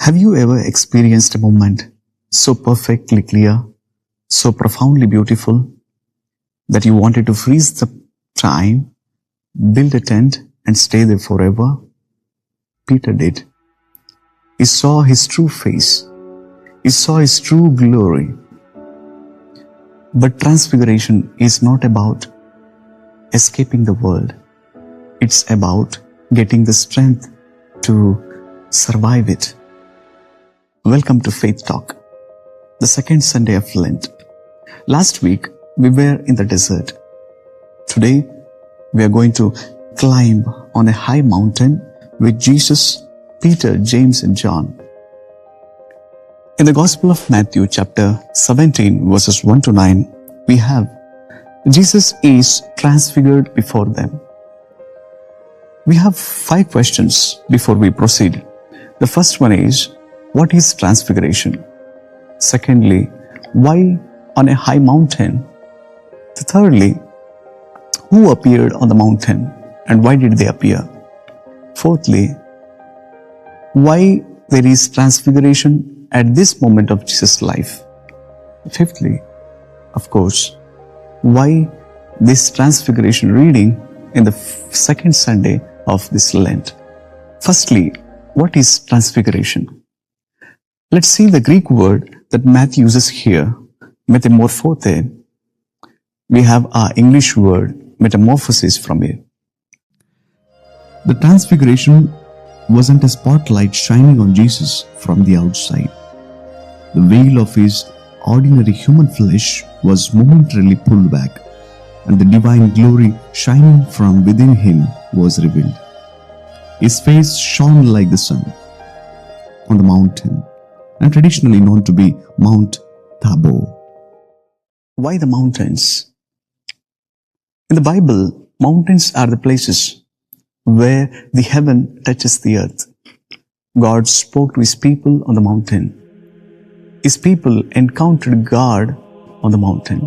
Have you ever experienced a moment so perfectly clear, so profoundly beautiful, that you wanted to freeze the time, build a tent, and stay there forever? Peter did. He saw his true face. He saw his true glory. But Transfiguration is not about escaping the world. It's about getting the strength to survive it. Welcome to Faith Talk, the second Sunday of Lent. Last week, we were in the desert. Today, we are going to climb on a high mountain with Jesus, Peter, James, and John. In the Gospel of Matthew, chapter 17, verses 1 to 9, we have Jesus is transfigured before them. We have 5 questions before we proceed. The first one is, what is transfiguration? Secondly, why on a high mountain? Thirdly, who appeared on the mountain and why did they appear? Fourthly, why there is transfiguration at this moment of Jesus' life? Fifthly, of course, why this transfiguration reading in the second Sunday of this Lent? Firstly, what is transfiguration? Let's see the Greek word that Matthew uses here, metamorphothe. We have our English word, metamorphosis, from it. The transfiguration wasn't a spotlight shining on Jesus from the outside. The veil of his ordinary human flesh was momentarily pulled back, and the divine glory shining from within him was revealed. His face shone like the sun on the mountain, and traditionally known to be Mount Tabor. Why the mountains? In the Bible, mountains are the places where the heaven touches the earth. God spoke to his people on the mountain. His people encountered God on the mountain.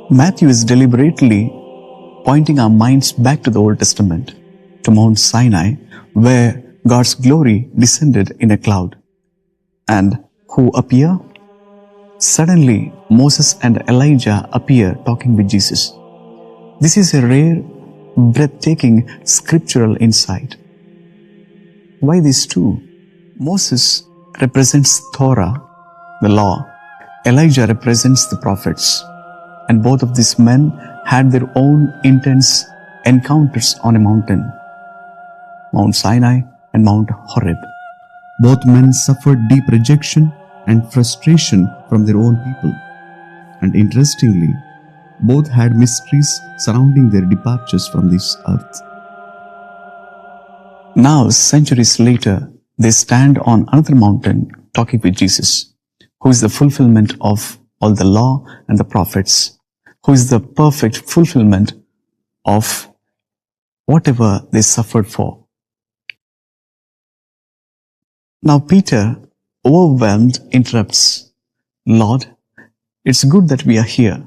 Matthew is deliberately pointing our minds back to the Old Testament, to Mount Sinai, where God's glory descended in a cloud. And who appear? Suddenly, Moses and Elijah appear talking with Jesus. This is a rare, breathtaking scriptural insight. Why these two? Moses represents Torah, the law. Elijah represents the prophets. And both of these men had their own intense encounters on a mountain, Mount Sinai and Mount Horeb. Both men suffered deep rejection and frustration from their own people. And interestingly, both had mysteries surrounding their departures from this earth. Now, centuries later, they stand on another mountain talking with Jesus, who is the fulfillment of all the law and the prophets, who is the perfect fulfillment of whatever they suffered for. Now Peter, overwhelmed, interrupts, Lord, it's good that we are here.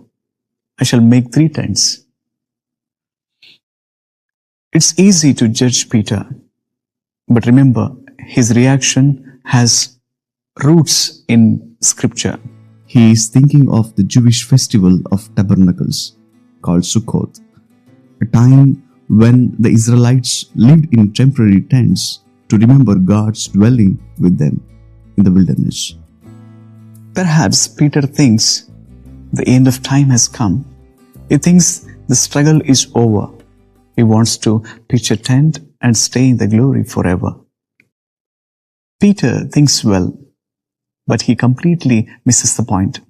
I shall make 3 tents. It's easy to judge Peter, but remember, his reaction has roots in Scripture. He is thinking of the Jewish festival of tabernacles, called Sukkot, a time when the Israelites lived in temporary tents to remember God's dwelling with them in the wilderness. Perhaps Peter thinks the end of time has come. He thinks the struggle is over. He wants to pitch a tent and stay in the glory forever. Peter thinks well, but he completely misses the point.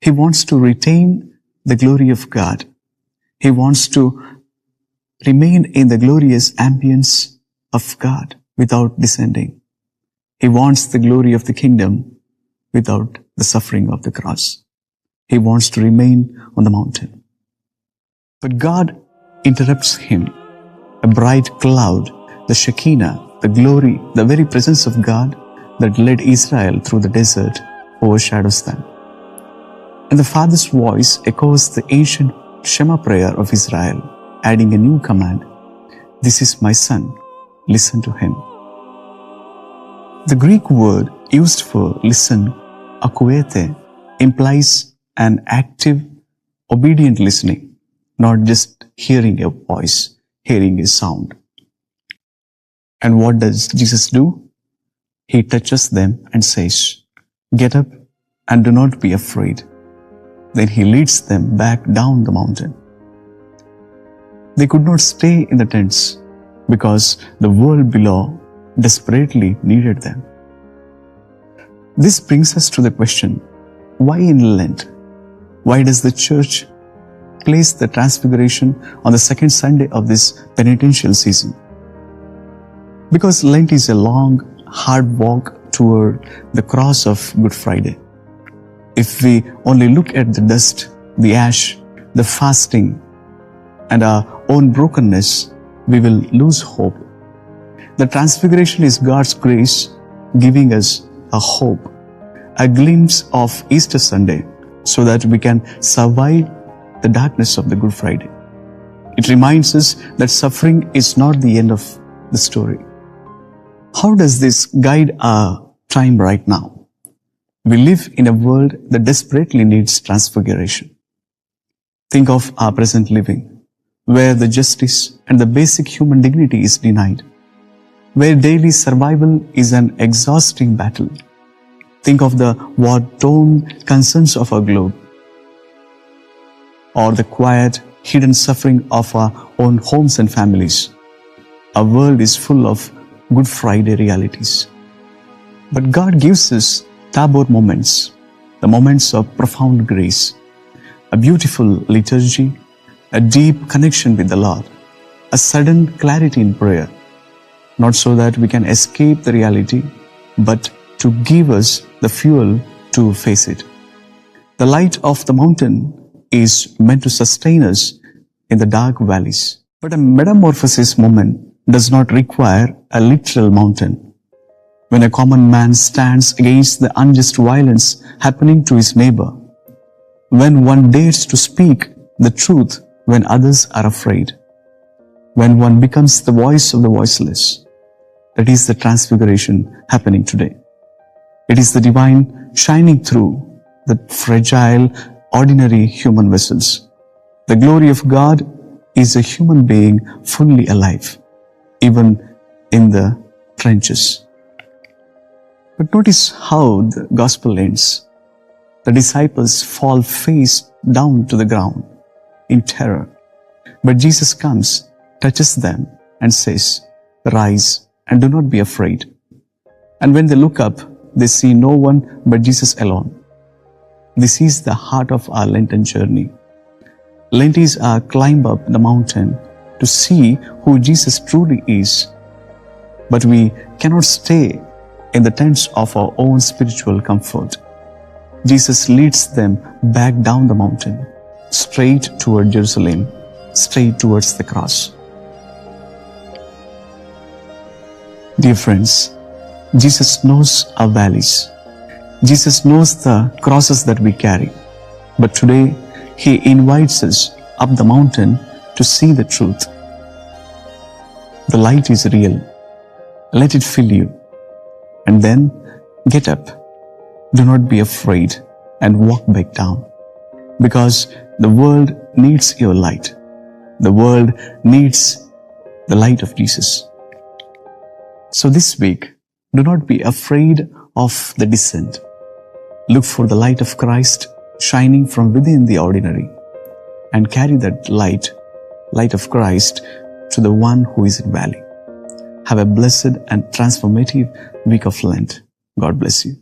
He wants to retain the glory of God. He wants to remain in the glorious ambience of God without descending. He wants the glory of the kingdom without the suffering of the cross. He wants to remain on the mountain. But God interrupts him. A bright cloud, the Shekinah, the glory, the very presence of God that led Israel through the desert, overshadows them. And the Father's voice echoes the ancient Shema prayer of Israel, adding a new command. This is my son, listen to him. The Greek word used for listen, akuete, implies an active, obedient listening, not just hearing a voice, hearing a sound. And what does Jesus do? He touches them and says, "Get up and do not be afraid." Then he leads them back down the mountain. They could not stay in the tents because the world below desperately needed them. This brings us to the question, why in Lent? Why does the church place the Transfiguration on the second Sunday of this penitential season? Because Lent is a long, hard walk toward the cross of Good Friday. If we only look at the dust, the ash, the fasting, and our own brokenness, we will lose hope. The Transfiguration is God's grace giving us a hope, a glimpse of Easter Sunday, so that we can survive the darkness of the Good Friday. It reminds us that suffering is not the end of the story. How does this guide our time right now? We live in a world that desperately needs transfiguration. Think of our present living, where the justice and the basic human dignity is denied, where daily survival is an exhausting battle. Think of the war-torn concerns of our globe, or the quiet, hidden suffering of our own homes and families. Our world is full of Good Friday realities. But God gives us Tabor moments, the moments of profound grace, a beautiful liturgy, a deep connection with the Lord, a sudden clarity in prayer, not so that we can escape the reality, but to give us the fuel to face it. The light of the mountain is meant to sustain us in the dark valleys. But a metamorphosis moment does not require a literal mountain. When a common man stands against the unjust violence happening to his neighbor, when one dares to speak the truth when others are afraid, when one becomes the voice of the voiceless, that is the transfiguration happening today. It is the divine shining through the fragile, ordinary human vessels. The glory of God is a human being fully alive, even in the trenches. But notice how the gospel ends. The disciples fall face down to the ground in terror. But Jesus comes, touches them, and says, "Rise and do not be afraid." And when they look up, they see no one but Jesus alone. This is the heart of our Lenten journey. Lent is our climb up the mountain to see who Jesus truly is. But we cannot stay in the tents of our own spiritual comfort. Jesus leads them back down the mountain, straight toward Jerusalem, straight towards the cross. Dear friends, Jesus knows our valleys. Jesus knows the crosses that we carry. But today, He invites us up the mountain to see the truth. The light is real. Let it fill you. And then get up. Do not be afraid and walk back down. Because the world needs your light. The world needs the light of Jesus. So this week, do not be afraid of the descent. Look for the light of Christ shining from within the ordinary, and carry that light of Christ, to the one who is in valley. Have a blessed and transformative week of Lent. God bless you.